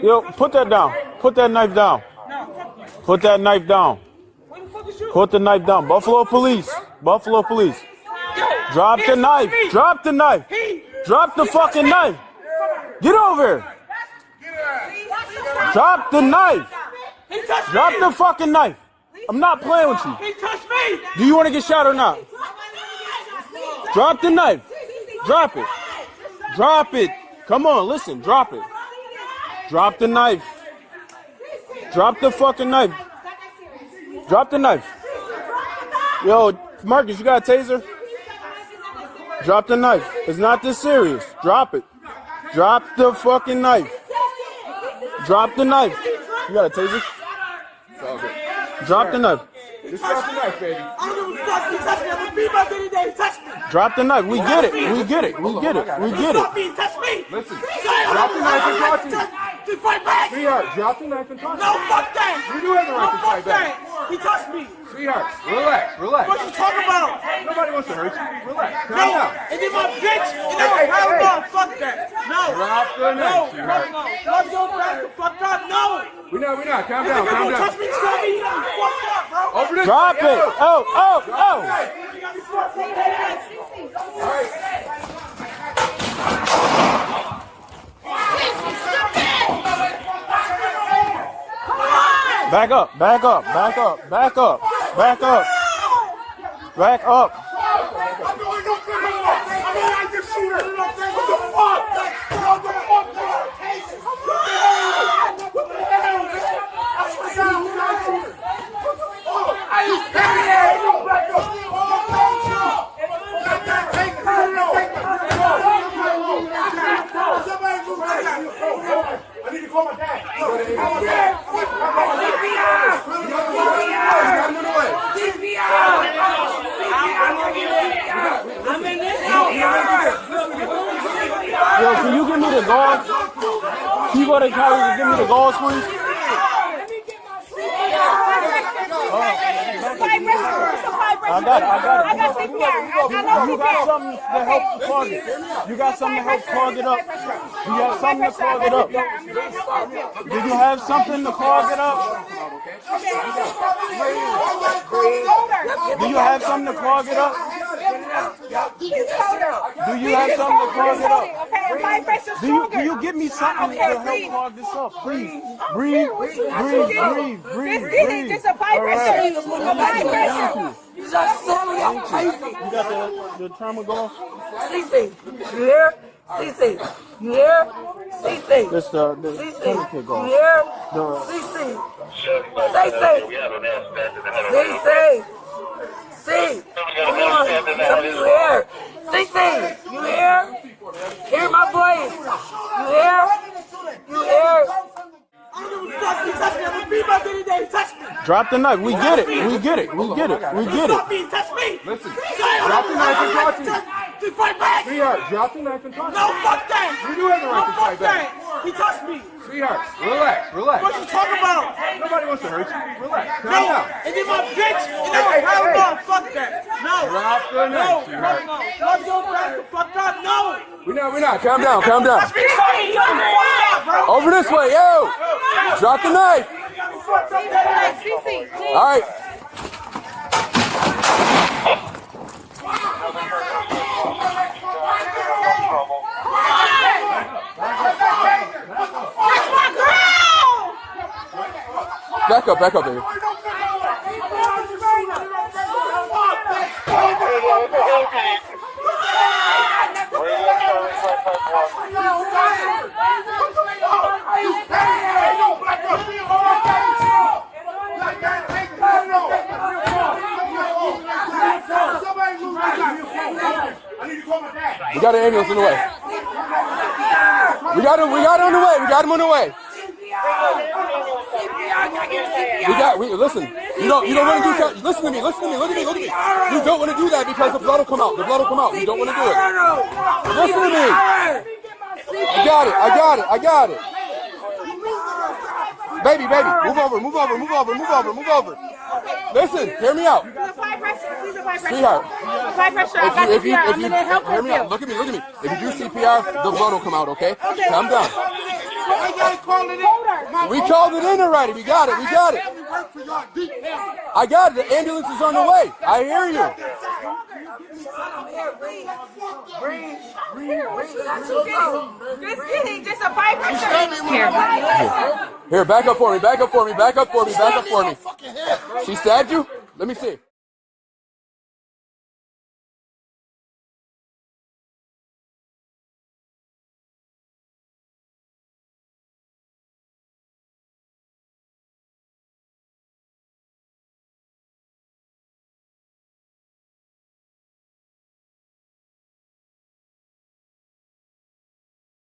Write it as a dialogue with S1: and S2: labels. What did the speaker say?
S1: Yo, put that down. Put that knife down. Put that knife down. Put the knife down. Buffalo police. Buffalo police. Drop the knife. Drop the knife. Drop the fucking knife. Get over here. Drop the knife. Drop the fucking knife. I'm not playing with you.
S2: He touched me.
S1: Do you want to get shot or not? Drop the knife. Drop it. Drop it. Come on, listen. Drop it. Drop the knife. Drop the fucking knife. Drop the knife. Yo, Marcus, you got a taser? Drop the knife. It's not this serious. Drop it. Drop the fucking knife. Drop the knife. You got a taser? Drop the knife.
S3: Just drop the knife, baby.
S2: I don't give a fuck. He touched me. I'm gonna beat my baby daddy. He touched me.
S1: Drop the knife. We get it. We get it. We get it. We get it.
S2: He touched me.
S3: Listen, drop the knife and talk to me.
S2: Just fight back.
S3: Sweetheart, drop the knife and talk to me.
S2: No, fuck that.
S3: You do have the right to fight back.
S2: He touched me.
S3: Sweetheart, relax, relax.
S2: What you talking about?
S3: Nobody wants to hurt you. Relax, calm
S2: No.
S3: down.
S2: And then my bitch. Hell no. Fuck that. No.
S3: Drop the
S2: No.
S3: knife, sweetheart.
S2: No. Fuck your back. Fuck up. No.
S3: We not. Calm
S2: If
S3: down,
S2: you
S3: calm
S2: gonna
S3: down.
S2: touch me, stop me. You got me fucked up, bro.
S3: Over this
S1: Drop
S3: way,
S1: it.
S3: yo.
S1: Oh, oh, oh.
S2: You got me fucked up.
S3: All right.
S1: Back up. Back up. Back up. Back up. Back up. Back up.
S2: I'm going to I'm an active shooter. What the fuck? What the fuck? What the hell? I swear to God, I'm an active shooter. What the fuck? Are you serious? Back up. Take it. Somebody move right now. I need to call my dad. Call my dad. I'm in this house.
S1: Yo, can you give me the gauze? Can you go to Cali and give me the gauze, please? I got CPR. You got something to help clog it. You got something to help clog it up. You got something to clog it up. Did you have something to clog it up? Do you have something to clog it up? Do you have something to clog it up? Do you give me something to help clog this up? Please. Breathe.
S4: Just a vibration. A vibration.
S1: You got the trauma going?
S4: CC, you hear? CC, you hear? CC.
S1: This the
S4: CC,
S1: tourniquet
S4: you
S1: going.
S4: hear?
S1: The
S4: CC. CC. C. Come on. Tell me you hear. CC, you hear? Hear my voice. You hear? You hear?
S2: I don't give a fuck. He touched me. I'm gonna beat my baby daddy. He touched me.
S1: drop the knife. We get it. We get it. We get it. We get it.
S2: Stop me. Touch me.
S3: Listen, drop the knife and talk to me.
S2: Just fight back.
S3: Sweetheart, drop the knife and talk to me.
S2: No, fuck that.
S3: You do have the right to fight back.
S2: He touched me.
S3: Sweetheart, relax, relax.
S2: What you talking about?
S3: Nobody wants to hurt you. Relax, calm
S2: No.
S3: down.
S2: And then my bitch. Hell no. Fuck that. No.
S3: Drop the
S2: No.
S3: knife, sweetheart.
S2: No. Fuck your back. Fuck up. No.
S3: We not. Calm down, calm down.
S2: Touch me. Stop me. You got me fucked up, bro.
S3: Over this way, yo. Drop the knife.
S2: You got me fucked up, daddy.
S3: All right. Back up, baby. We got an ambulance on the way. We got him on the way. We got him on the way. Listen. You don't want to do. Listen to me. Look at me. You don't want to do that because the blood will come out. You don't want to do it. Listen to me. I got it. Baby. Move over. Listen, hear me out.
S5: please apply pressure.
S3: Sweetheart.
S5: Apply pressure. I got
S3: If you,
S5: CPR. I'm gonna help
S3: hear me out.
S5: you.
S3: Look at me, look at me. If you do CPR, the blood will come out, okay?
S5: Okay.
S3: Calm down.
S2: I gotta call it in.
S3: We called it in already. We got it. We got it.
S2: Work for y'all deep now.
S3: I got it. The ambulance is on the way. I hear you.
S5: Just kidding. Just apply pressure. Here.
S3: Here, back up for me. Back up for me. Back up for me. Back up for me. She stabbed you? Let me see.